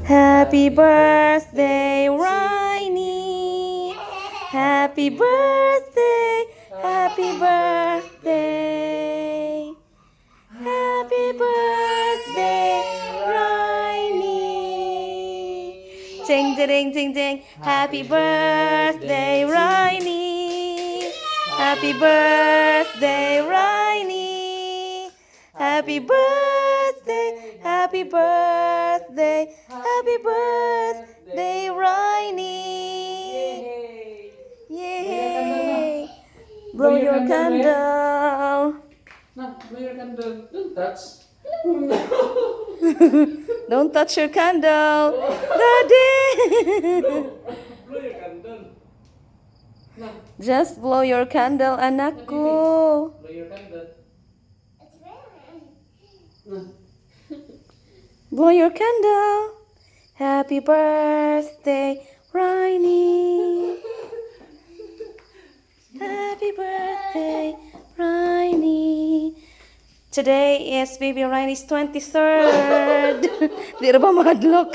Happy birthday, Rainy. Happy birthday, happy birthday. Happy birthday, Rainy. Ding, ding, ding, ding. Happy birthday, Rainy. Happy birthday, Rainy. Happy birthday, happy birthday, happy birthday, Rainy. Yay! Blow your candle. No, blow your candle. Don't touch. Don't touch your candle, Daddy. Blow your candle. No, Just blow your candle, anakku. blow your candle. No. Blow your candle. Happy birthday, Rainy. Happy birthday, Rainy. Today is baby Rainy's 23rd. Di ra ba madlock?